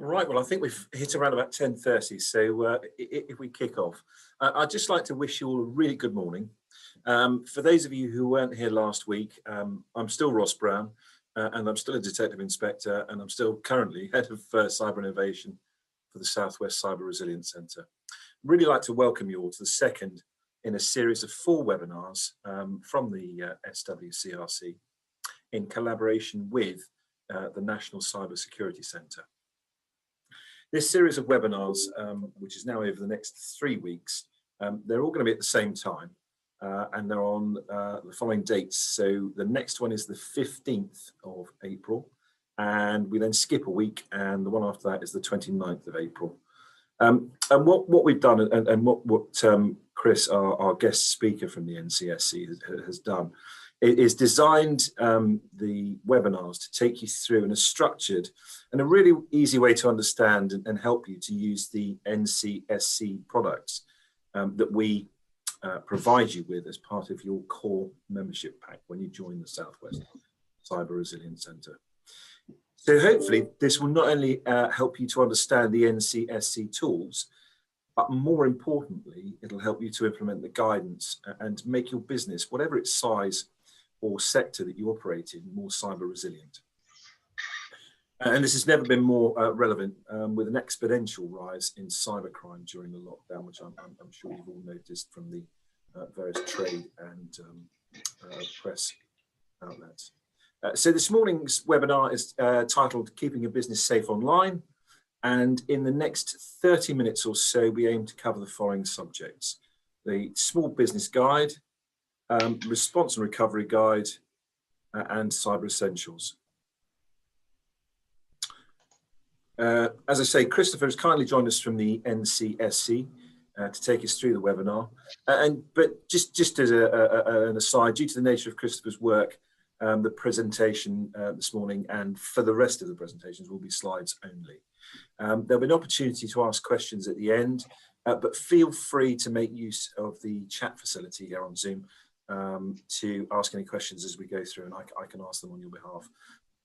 Right, well, I think we've hit around about 10:30, so if we kick off, I'd just like to wish you all a really good morning. For those of you who weren't here last week, I'm still Ross Brown, and I'm still a detective inspector, and I'm still currently head of cyber innovation for the Southwest Cyber Resilience Centre. Really like to welcome you all to the second in a series of 4 webinars from the SWCRC in collaboration with the National Cyber Security Centre. This series of webinars, which is now over the next 3 weeks, they're all going to be at the same time, and they're on the following dates. So the next one is the 15th of April, and we then skip a week, and the one after that is the 29th of April. And what we've done, and what Chris, our guest speaker from the NCSC, has done, is designed the webinars to take you through in a structured and a really easy way to understand and help you to use the NCSC products that we provide you with as part of your core membership pack when you join the Southwest Cyber Resilience Centre. So hopefully this will not only help you to understand the NCSC tools, but more importantly, it'll help you to implement the guidance and make your business, whatever its size or sector that you operate in, more cyber resilient. And this has never been more relevant with an exponential rise in cybercrime during the lockdown, which I'm sure you've all noticed from the various trade and press outlets. So this morning's webinar is titled Keeping Your Business Safe Online. And in the next 30 minutes or so, we aim to cover the following subjects: the Small Business Guide, Response and Recovery Guide, and Cyber Essentials. As I say, Christopher has kindly joined us from the NCSC to take us through the webinar. But just as an aside, due to the nature of Christopher's work, the presentation this morning and for the rest of the presentations will be slides only. There'll be an opportunity to ask questions at the end, but feel free to make use of the chat facility here on Zoom to ask any questions as we go through, and I can ask them on your behalf.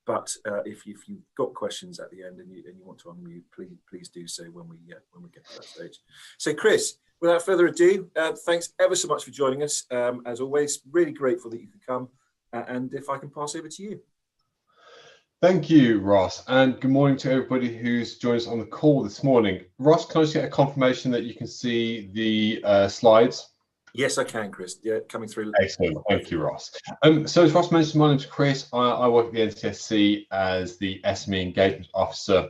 But if you've got questions at the end and you want to unmute, please do so when we get to that stage. So Chris, without further ado, thanks ever so much for joining us. As always, really grateful that you could come, and if I can pass over to you. Thank you, Ross, and good morning to everybody who's joined us on the call this morning. Ross, can I just get a confirmation that you can see the slides? Yes, I can, Chris. Yeah, coming through. Excellent. Thank you, Ross. So as Ross mentioned, my name's Chris. I work at the NCSC as the SME Engagement Officer.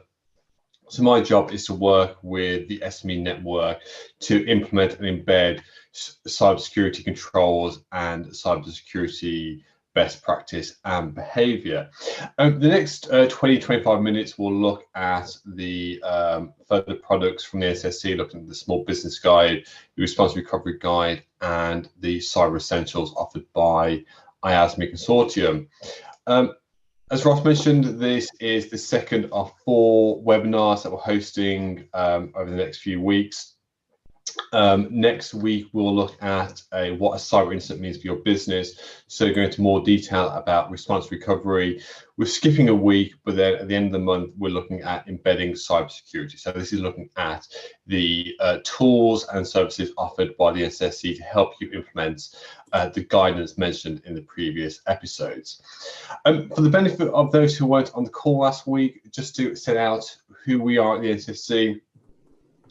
So my job is to work with the SME network to implement and embed cybersecurity controls and cybersecurity best practice and behavior. The next 20-25 minutes will look at the further products from the NCSC, looking at the Small Business Guide, the Response Recovery Guide, and the Cyber Essentials offered by IASME Consortium. As Ross mentioned, this is the second of 4 webinars that we're hosting over the next few weeks. Next week, we'll look at what a cyber incident means for your business. So go into more detail about response recovery. We're skipping a week, but then at the end of the month, we're looking at embedding cybersecurity. So this is looking at the tools and services offered by the NCSC to help you implement the guidance mentioned in the previous episodes. For the benefit of those who weren't on the call last week, just to set out who we are at the NCSC.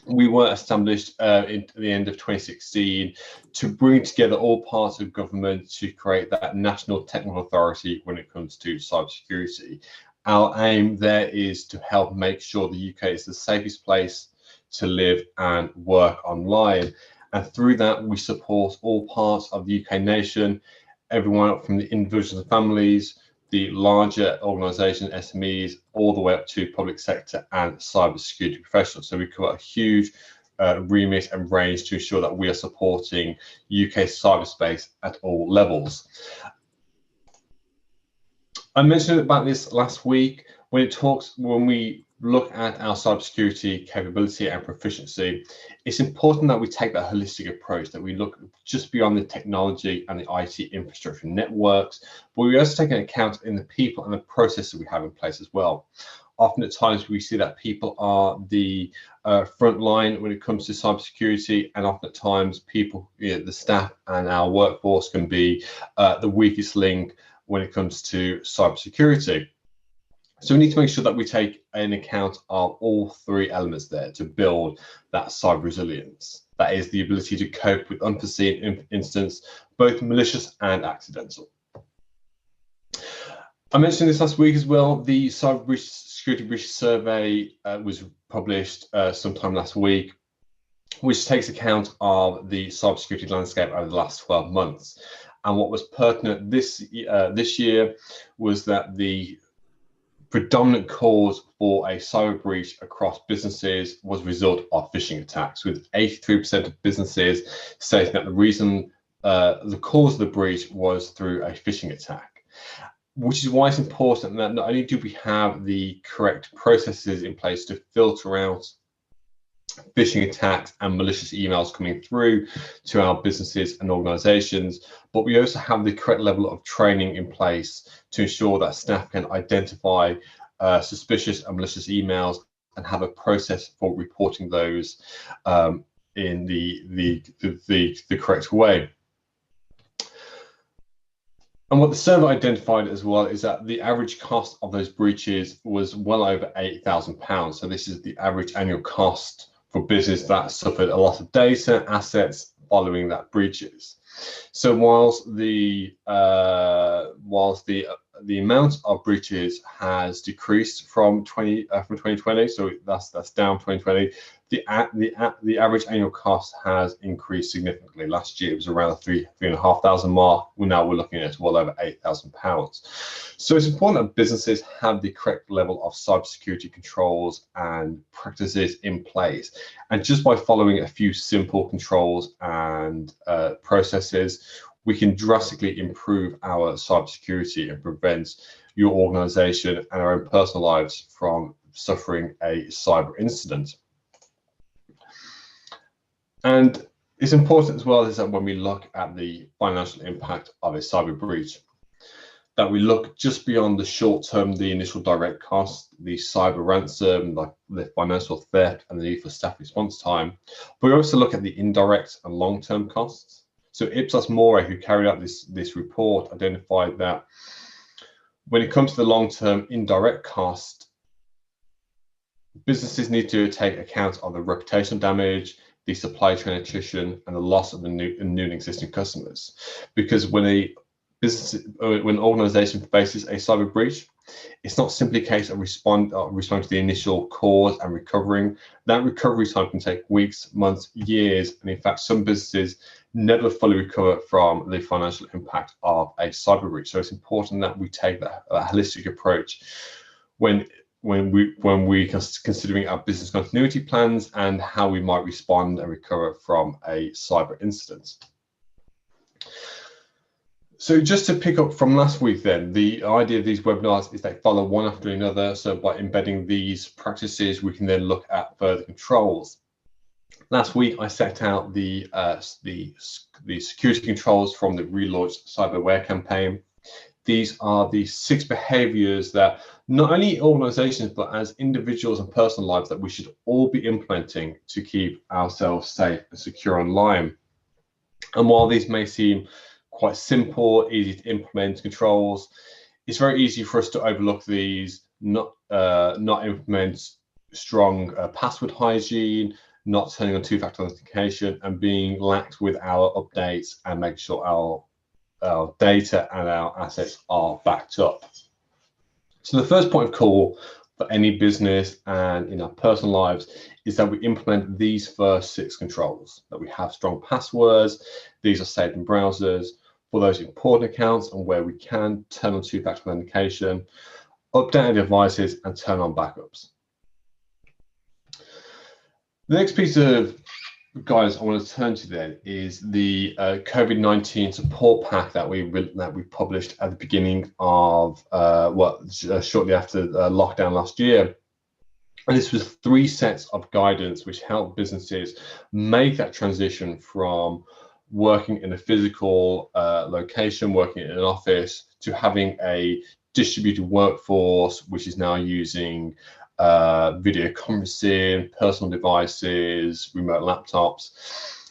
We were established at the end of 2016 to bring together all parts of government to create that national technical authority when it comes to cybersecurity. Our aim there is to help make sure the UK is the safest place to live and work online. And through that, we support all parts of the UK nation, everyone from the individuals and families, the larger organisations, SMEs, all the way up to public sector and cybersecurity professionals. So we cover a huge remit and range to ensure that we are supporting UK cyberspace at all levels. I mentioned about this last week when we look at our cybersecurity capability and proficiency. It's important that we take that holistic approach, that we look just beyond the technology and the IT infrastructure networks, but we also take into account in the people and the processes we have in place as well. Often at times we see that people are the front line when it comes to cybersecurity, and often at times people, the staff and our workforce can be the weakest link when it comes to cybersecurity. So we need to make sure that we take an account of all three elements there to build that cyber resilience. That is the ability to cope with unforeseen incidents, both malicious and accidental. I mentioned this last week as well. The Cyber Security Breach Survey was published sometime last week, which takes account of the cybersecurity landscape over the last 12 months. And what was pertinent this year was that the predominant cause for a cyber breach across businesses was a result of phishing attacks, with 83% of businesses stating that the cause of the breach was through a phishing attack. Which is why it's important that not only do we have the correct processes in place to filter out phishing attacks and malicious emails coming through to our businesses and organizations, but we also have the correct level of training in place to ensure that staff can identify suspicious and malicious emails and have a process for reporting those in the correct way. And what the survey identified as well is that the average cost of those breaches was well over £8,000. So this is the average annual cost for business that suffered a lot of data assets following that breaches. So whilst the amount of breaches has decreased from 2020, so that's down 2020, the average annual cost has increased significantly. Last year it was around the £3,500 mark. We're looking at well over £8,000. So it's important that businesses have the correct level of cybersecurity controls and practices in place. And just by following a few simple controls and processes, we can drastically improve our cybersecurity and prevent your organization and our own personal lives from suffering a cyber incident. And it's important as well is that when we look at the financial impact of a cyber breach, that we look just beyond the short term, the initial direct cost, the cyber ransom, like the financial theft and the need for staff response time, but we also look at the indirect and long-term costs. So Ipsos Mori, who carried out this report, identified that when it comes to the long-term indirect cost, businesses need to take account of the reputational damage, the supply chain attrition, and the loss of the new and existing customers. Because when an organization faces a cyber breach, it's not simply a case of responding to the initial cause and recovering. That recovery time can take weeks, months, years, and in fact, some businesses never fully recover from the financial impact of a cyber breach. So it's important that we take that holistic approach when we considering our business continuity plans and how we might respond and recover from a cyber incident. So just to pick up from last week then, the idea of these webinars is they follow one after another. So by embedding these practices, we can then look at further controls. Last week, I set out the security controls from the relaunched cyberware campaign. These are the 6 behaviors that not only organizations, but as individuals and personal lives that we should all be implementing to keep ourselves safe and secure online. And while these may seem quite simple, easy to implement controls, it's very easy for us to overlook these, not implement strong password hygiene, not turning on 2-factor authentication, and being lax with our updates and make sure our data and our assets are backed up. So the first point of call for any business and in our personal lives is that we implement these first 6 controls, that we have strong passwords, these are saved in browsers, for those important accounts and where we can turn on 2-factor authentication, update our devices and turn on backups. The next piece of guidance I want to turn to then is the COVID-19 support pack that we published at the beginning of shortly after lockdown last year. And this was 3 sets of guidance which help businesses make that transition from working in a physical location, working in an office, to having a distributed workforce, which is now using video conferencing, personal devices, remote laptops,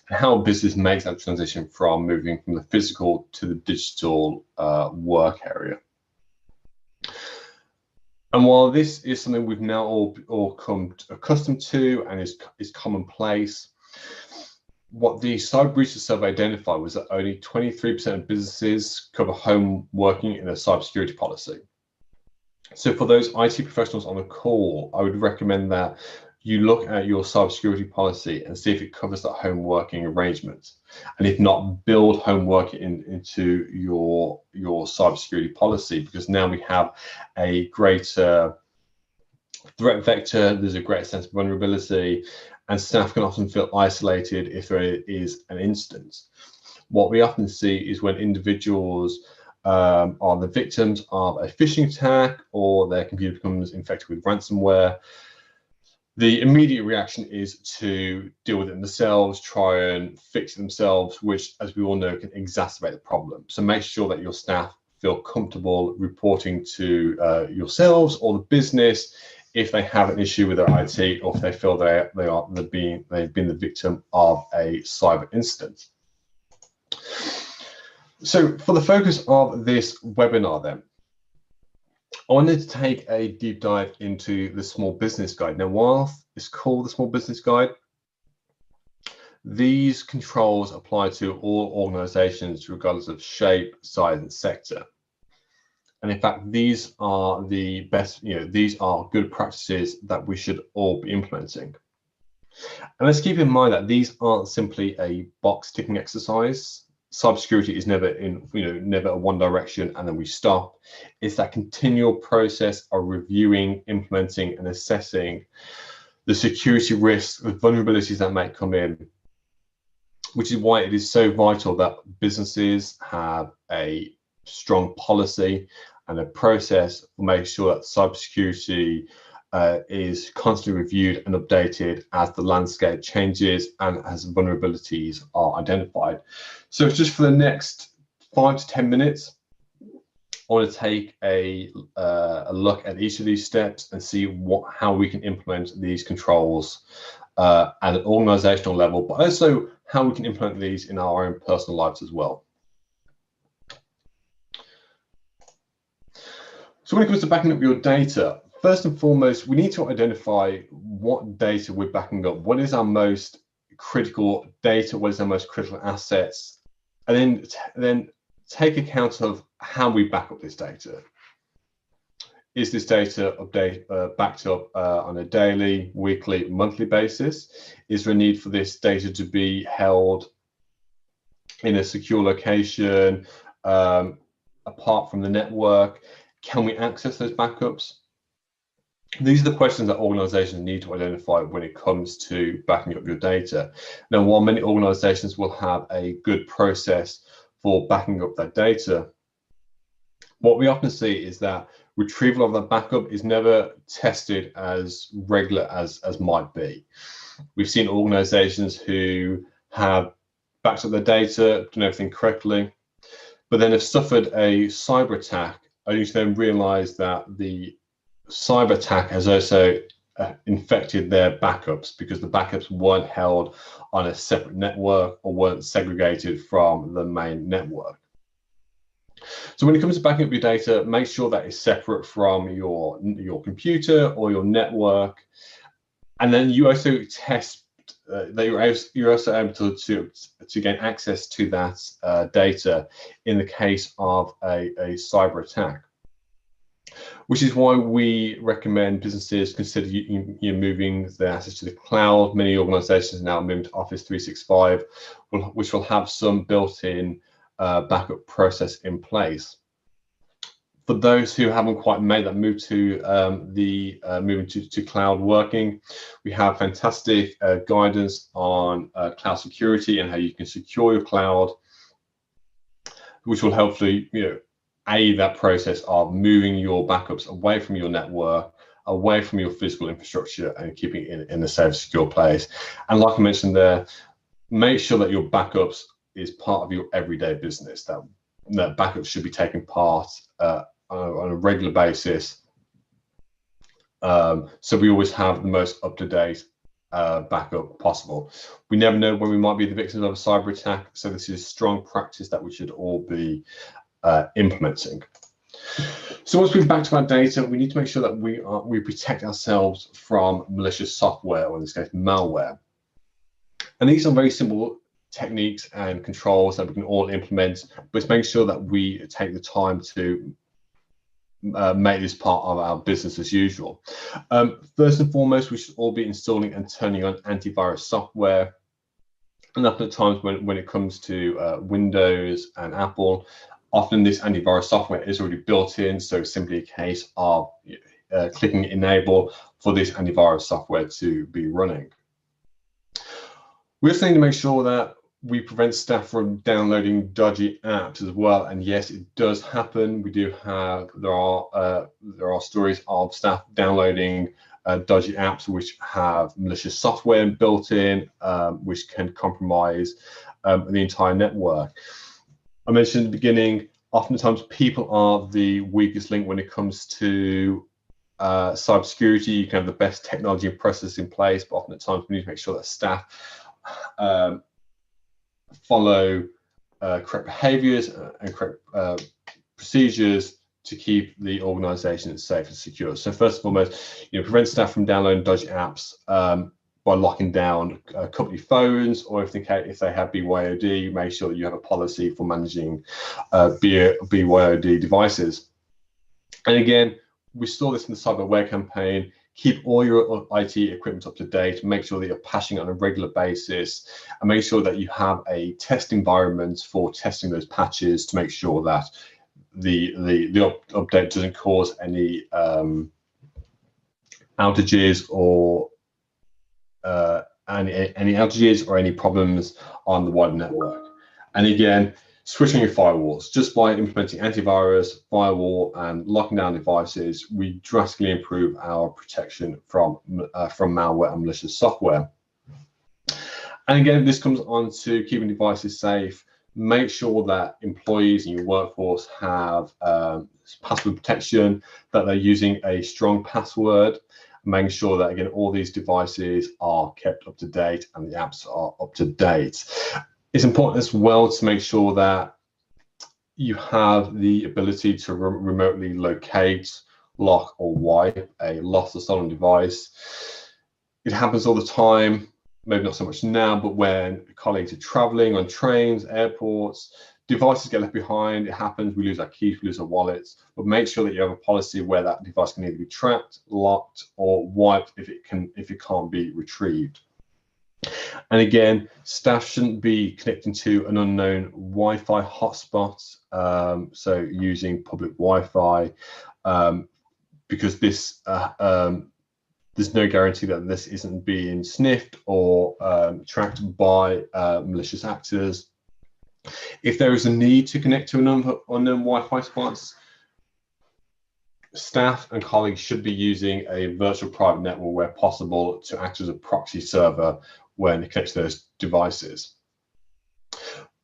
and how business makes that transition from moving from the physical to the digital work area. And while this is something we've now all come accustomed to and is commonplace, what the Cyber Breaches Survey identified was that only 23% of businesses cover home working in a cybersecurity policy. So for those IT professionals on the call, I would recommend that you look at your cybersecurity policy and see if it covers that home working arrangement. And if not, build home working into your cybersecurity policy, because now we have a greater threat vector, there's a greater sense of vulnerability, and staff can often feel isolated if there is an instance. What we often see is when individuals are the victims of a phishing attack or their computer becomes infected with ransomware, the immediate reaction is to deal with it themselves, try and fix it themselves, which, as we all know, can exacerbate the problem. So make sure that your staff feel comfortable reporting to yourselves or the business if they have an issue with their IT, or if they feel they've been the victim of a cyber incident. So for the focus of this webinar then, I wanted to take a deep dive into the Small Business Guide. Now, while it's called the Small Business Guide, these controls apply to all organizations regardless of shape, size, and sector. And in fact, these are the best, these are good practices that we should all be implementing. And let's keep in mind that these aren't simply a box ticking exercise. Cybersecurity is never never a one direction and then we stop. It's that continual process of reviewing, implementing, and assessing the security risks, the vulnerabilities that might come in, which is why it is so vital that businesses have a strong policy and a process to make sure that cybersecurity is constantly reviewed and updated as the landscape changes and as vulnerabilities are identified. So just for the next 5 to 10 minutes, I want to take a look at each of these steps and see how we can implement these controls at an organizational level, but also how we can implement these in our own personal lives as well. So when it comes to backing up your data, first and foremost, we need to identify what data we're backing up. What is our most critical data? What is our most critical assets? And then take account of how we back up this data. Is this data backed up on a daily, weekly, monthly basis? Is there a need for this data to be held in a secure location, apart from the network? Can we access those backups? These are the questions that organizations need to identify when it comes to backing up your data. Now, while many organizations will have a good process for backing up that data, what we often see is that retrieval of that backup is never tested as regular as might be. We've seen organizations who have backed up their data, done everything correctly, but then have suffered a cyber attack, only to then realize that the cyber attack has also infected their backups because the backups weren't held on a separate network or weren't segregated from the main network. So when it comes to backing up your data, make sure that is separate from your computer or your network, and then you also test that you're also able to gain access to that data in the case of a cyber attack. Which is why we recommend businesses consider moving their assets to the cloud. Many organizations now moving to Office 365, which will have some built-in backup process in place. For those who haven't quite made that move to moving to cloud working, we have fantastic guidance on cloud security and how you can secure your cloud, which will hopefully aid that process of moving your backups away from your network, away from your physical infrastructure, and keeping it in a safe, secure place. And like I mentioned there, make sure that your backups is part of your everyday business. That backups should be taking part on on a regular basis. So we always have the most up-to-date backup possible. We never know when we might be the victims of a cyber attack, so this is strong practice that we should all be implementing. So once we've backed up our data, we need to make sure that we protect ourselves from malicious software, or in this case, malware. And these are very simple techniques and controls that we can all implement, but it's making sure that we take the time to make this part of our business as usual. First and foremost, we should all be installing and turning on antivirus software. And often at times when it comes to Windows and Apple, often this antivirus software is already built in, so it's simply a case of clicking enable for this antivirus software to be running. We also need to make sure that we prevent staff from downloading dodgy apps as well. And yes, it does happen. We do have, there are stories of staff downloading dodgy apps which have malicious software built in, which can compromise the entire network. I mentioned at the beginning, oftentimes people are the weakest link when it comes to cybersecurity. You can have the best technology and processes in place, but often at times we need to make sure that staff follow correct behaviors and correct procedures to keep the organization safe and secure. So first and foremost, prevent staff from downloading dodgy apps by locking down company phones, or if they have BYOD, make sure that you have a policy for managing BYOD devices. And again, we saw this in the cyberware campaign. Keep all your IT equipment up to date, make sure that you're patching on a regular basis, and make sure that you have a test environment for testing those patches to make sure that the update doesn't cause any outages or any problems on the wider network. And again, switching your firewalls. Just by implementing antivirus, firewall, and locking down devices, we drastically improve our protection from malware and malicious software. And again, this comes on to keeping devices safe. Make sure that employees in your workforce have password protection, that they're using a strong password, making sure that, again, all these devices are kept up to date and the apps are up to date. It's important as well to make sure that you have the ability to remotely locate, lock, or wipe a lost or stolen device. It happens all the time, maybe not so much now, but when colleagues are traveling on trains, airports, devices get left behind. It happens, we lose our keys, we lose our wallets, but make sure that you have a policy where that device can either be tracked, locked, or wiped if it can't be retrieved. And again, staff shouldn't be connecting to an unknown Wi-Fi hotspot, so using public Wi-Fi, because this there's no guarantee that this isn't being sniffed or tracked by malicious actors. If there is a need to connect to an unknown Wi-Fi spots, staff and colleagues should be using a virtual private network where possible to act as a proxy server when it connects to those devices.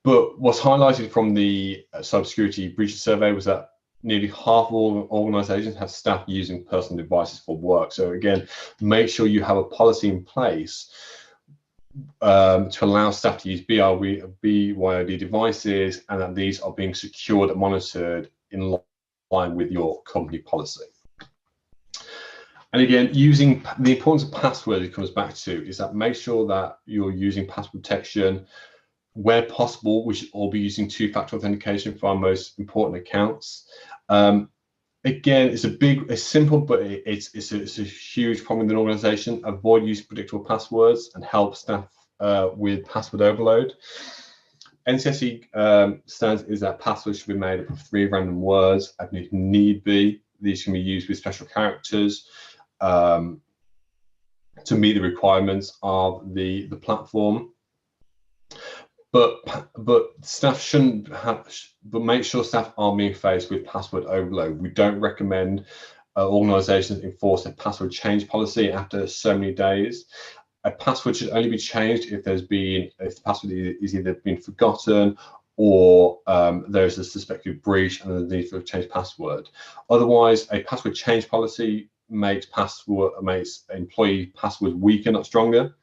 But what's highlighted from the cybersecurity breaches survey was that nearly half of all organizations have staff using personal devices for work. So again, make sure you have a policy in place to allow staff to use BYOD devices, and that these are being secured and monitored in line with your company policy. And again, using the importance of passwords, it comes back to is that make sure that you're using password protection. Where possible, we should all be using two-factor authentication for our most important accounts. Again, it's simple, but it's a huge problem with an organization. Avoid using predictable passwords and help staff with password overload. NCSE stands is that passwords should be made up of 3 random words, and if need be, these can be used with special characters to meet the requirements of the platform. But staff shouldn't have. But make sure staff aren't being faced with password overload. We don't recommend organisations enforce a password change policy after so many days. A password should only be changed if the password is either been forgotten or there's a suspected breach and the need for a change password. Otherwise, a password change policy makes employee passwords weaker, not stronger.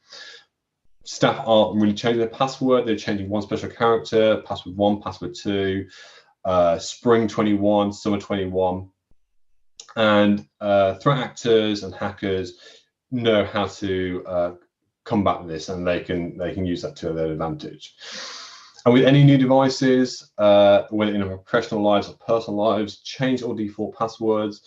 Staff aren't really changing their password, they're changing one special character, password 1, password 2, spring 21, summer 21. And threat actors and hackers know how to combat this, and they can use that to their advantage. And with any new devices, whether in our professional lives or personal lives, change all default passwords.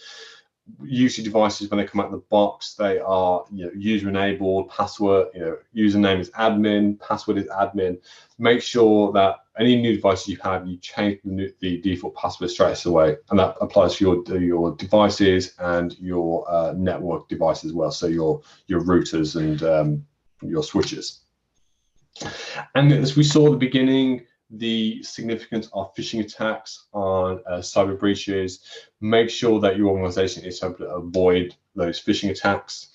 Usually devices, when they come out of the box, they are user enabled, password, username is admin, password is admin. Make sure that any new devices you have, you change the default password straight away, and that applies to your devices and your network devices as well, so your routers and your switches. And as we saw at the beginning, the significance of phishing attacks on cyber breaches. Make sure that your organization is able to avoid those phishing attacks.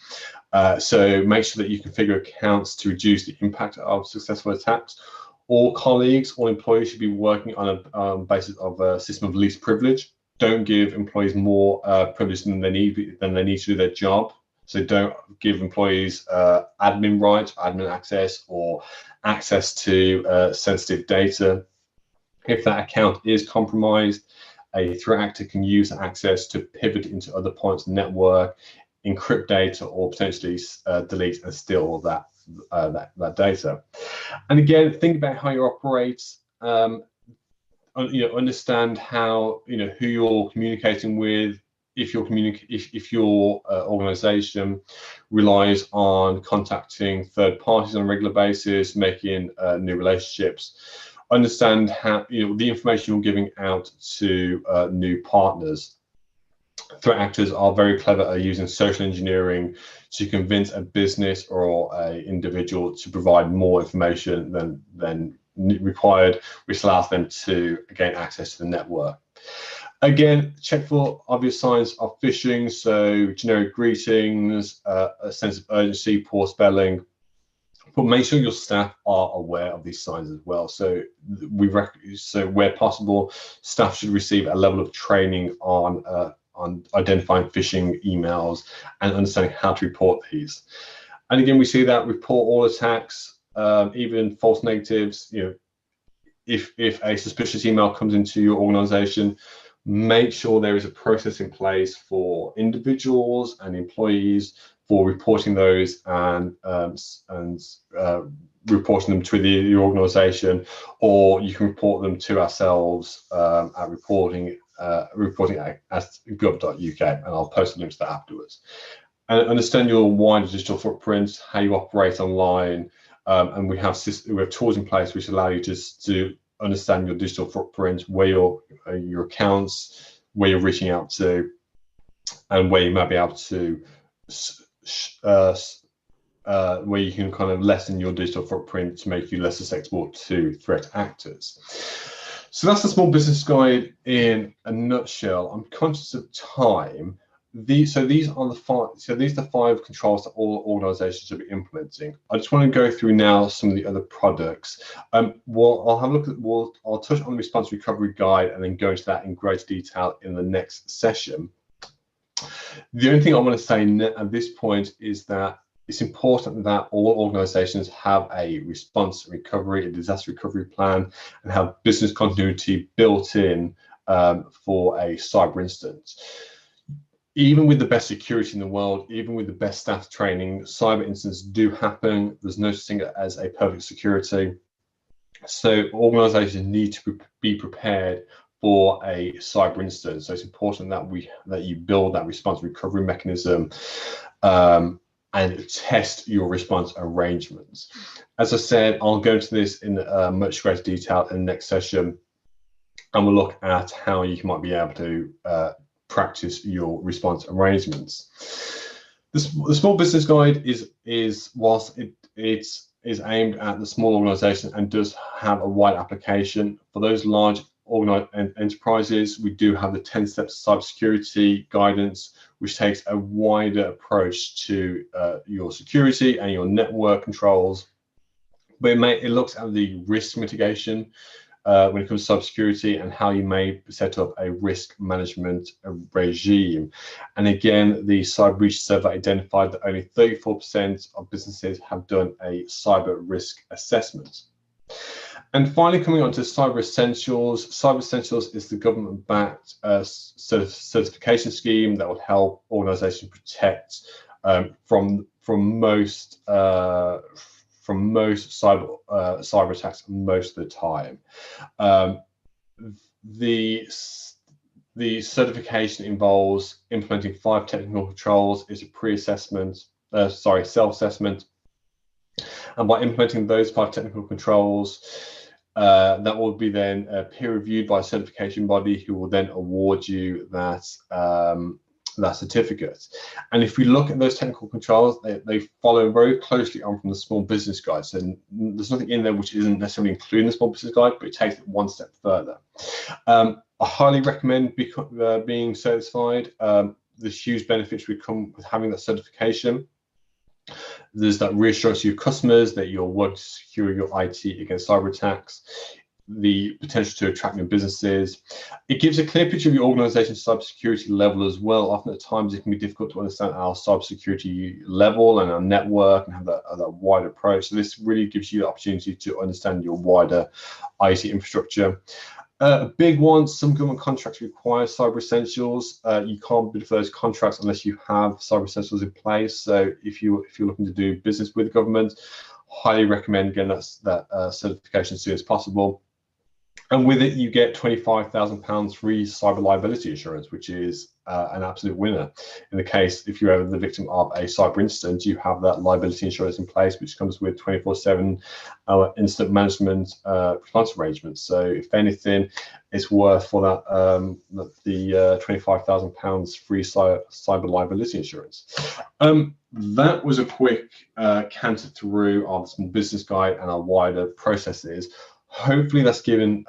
So make sure that you configure accounts to reduce the impact of successful attacks. All colleagues or employees should be working on a basis of a system of least privilege. Don't give employees more privilege than they need to do their job. So don't give employees admin rights, admin access, or access to sensitive data. If that account is compromised, a threat actor can use that access to pivot into other points of the network, encrypt data, or potentially delete and steal that data. And again, think about how you operate. Understand how who you're communicating with. If your organization relies on contacting third parties on a regular basis, making new relationships, understand how the information you're giving out to new partners. Threat actors are very clever at using social engineering to convince a business or an individual to provide more information than required, which allows them to gain access to the network. Again, check for obvious signs of phishing, so generic greetings, a sense of urgency, poor spelling. But make sure your staff are aware of these signs as well. So where possible, staff should receive a level of training on identifying phishing emails and understanding how to report these. And again, we see that report all attacks, even false negatives. If a suspicious email comes into your organization, make sure there is a process in place for individuals and employees for reporting those and reporting them to your organization, or you can report them to ourselves at reporting at gov.uk, and I'll post a link to that afterwards. And understand your wider digital footprint, how you operate online, and we have tools in place which allow you to understand your digital footprint, where your accounts, where you're reaching out to, and where you might be able to where you can kind of lessen your digital footprint to make you less susceptible to threat actors. So that's the small business guide in a nutshell. I'm conscious of time. These are the 5 controls that all organizations should be implementing. I just want to go through now some of the other products. I'll have a look at, I'll touch on the response recovery guide and then go into that in greater detail in the next session. The only thing I want to say at this point is that it's important that all organizations have a response recovery, a disaster recovery plan, and have business continuity built in for a cyber incident. Even with the best security in the world, even with the best staff training, cyber incidents do happen. There's no such thing as a perfect security. So organizations need to be prepared for a cyber incident. So it's important that you build that response recovery mechanism and test your response arrangements. As I said, I'll go into this in much greater detail in the next session, and we'll look at how you might be able to practice your response arrangements. The small business guide whilst it is aimed at the small organization and does have a wide application, for those large enterprises, we do have the 10 steps of cybersecurity guidance, which takes a wider approach to your security and your network controls. But it looks at the risk mitigation when it comes to cybersecurity and how you may set up a risk management regime. And again, the cyber breach survey identified that only 34% of businesses have done a cyber risk assessment. And finally, coming on to Cyber Essentials. Cyber Essentials is the government-backed certification scheme that will help organisations protect from most cyber attacks most of the time. The certification involves implementing 5 technical controls. It's a self-assessment. And by implementing those 5 technical controls, that will be then peer reviewed by a certification body who will then award you that certificate. And if we look at those technical controls, they follow very closely on from the Small Business Guide. So there's nothing in there which isn't necessarily included in the Small Business Guide, but it takes it one step further. I highly recommend being certified. There's huge benefits which come with having that certification. There's that reassurance to your customers that you're working to secure your IT against cyber attacks, the potential to attract new businesses. It gives a clear picture of your organization's cybersecurity level as well. Often at times it can be difficult to understand our cybersecurity level and our network and have that wider approach. So this really gives you the opportunity to understand your wider IT infrastructure. A big one, some government contracts require Cyber Essentials. You can't bid for those contracts unless you have Cyber Essentials in place. So if you're looking to do business with government, highly recommend getting that certification as soon as possible. And with it, you get £25,000 free cyber liability insurance, which is an absolute winner. In the case, if you're ever the victim of a cyber incident, you have that liability insurance in place, which comes with 24/7 incident management response arrangements. So if anything, it's worth for that the £25,000 free cyber liability insurance. That was a quick canter through our Small Business Guide and our wider processes. Hopefully that's given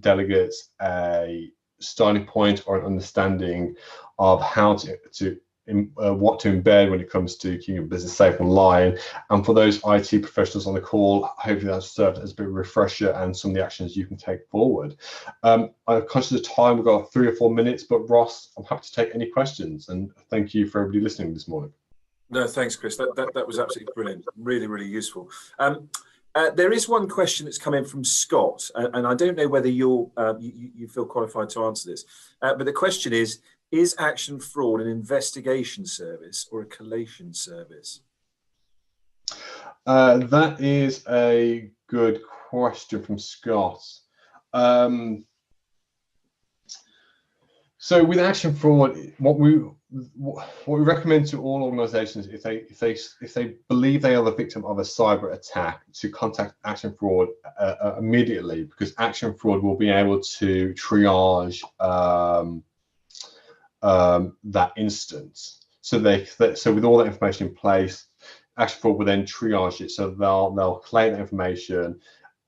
delegates a starting point or an understanding of how what to embed when it comes to keeping your business safe online. And for those IT professionals on the call, hopefully that's served as a bit of a refresher and some of the actions you can take forward. I'm conscious of time, we've got 3 or 4 minutes, but Ross, I'm happy to take any questions, and thank you for everybody listening this morning. No, thanks, Chris. That was absolutely brilliant. Really, really useful. There is one question that's come in from Scott, and I don't know whether you feel qualified to answer this, but the question is Action Fraud an investigation service or a collation service? That is a good question from Scott. So with Action Fraud, what we recommend to all organisations, if they believe they are the victim of a cyber attack, to contact Action Fraud immediately, because Action Fraud will be able to triage that instance. So with all that information in place, Action Fraud will then triage it. So they'll collect that information,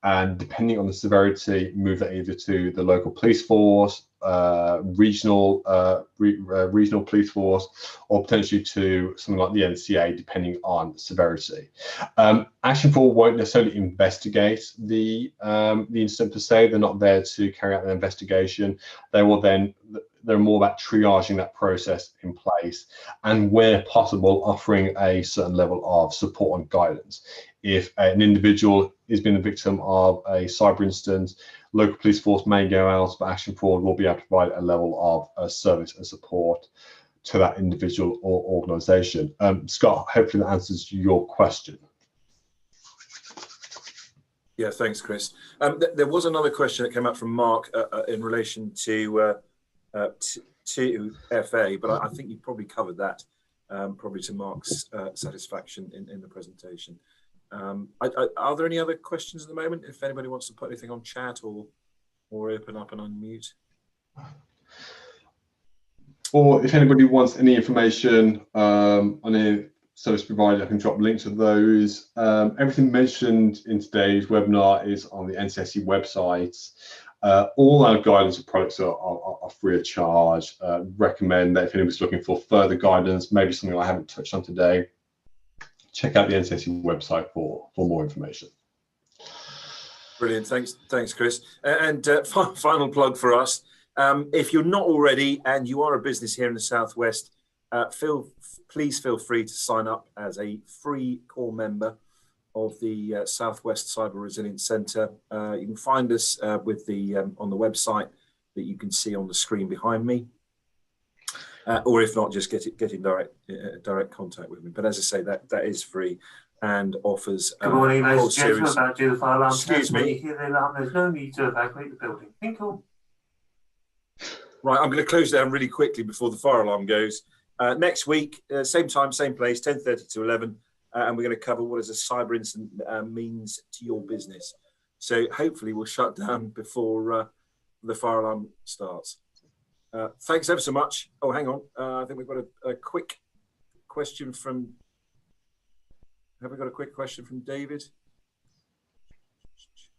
and depending on the severity, move that either to the local police force, regional police force, or potentially to something like the NCA, depending on severity. Action Fraud won't necessarily investigate the incident per se. They're not there to carry out an investigation. They're more about triaging that process in place, and where possible, offering a certain level of support and guidance. If an individual has been a victim of a cyber incident, local police force may go out, but Action Fraud will be able to provide a level of service and support to that individual or organisation. Scott, hopefully that answers your question. Yeah, thanks, Chris. There was another question that came up from Mark in relation to FA, but I think you probably covered that, probably to Mark's satisfaction in the presentation. Are there any other questions at the moment? If anybody wants to put anything on chat or open up and unmute. Or if anybody wants any information on a service provider, I can drop links to those. Everything mentioned in today's webinar is on the NCSC website. All our guidance and products are free of charge. Recommend that if anybody's looking for further guidance, maybe something I haven't touched on today, check out the NCSC website for more information. Brilliant. Thanks, Chris. And final plug for us. If you're not already and you are a business here in the Southwest, please feel free to sign up as a free core member of the Southwest Cyber Resilience Centre. You can find us with on the website that you can see on the screen behind me, or if not, just get in direct contact with me. But as I say, that is free and offers. Good morning, ladies and gentlemen. series. About to do the fire alarm. Excuse me. When you hear the alarm, there's no need to evacuate the building. Tinkle. Right, I'm going to close down really quickly before the fire alarm goes. Next week, same time, same place, 10:30 to 11, and we're going to cover what is a cyber incident means to your business. So hopefully we'll shut down before the fire alarm starts. Thanks ever so much. Oh, hang on. I think we've got a quick question from... Have we got a quick question from David?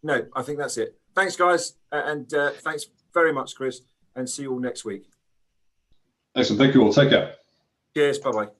No, I think that's it. Thanks, guys. And thanks very much, Chris. And see you all next week. Excellent. Thank you all. Take care. Cheers. Bye-bye.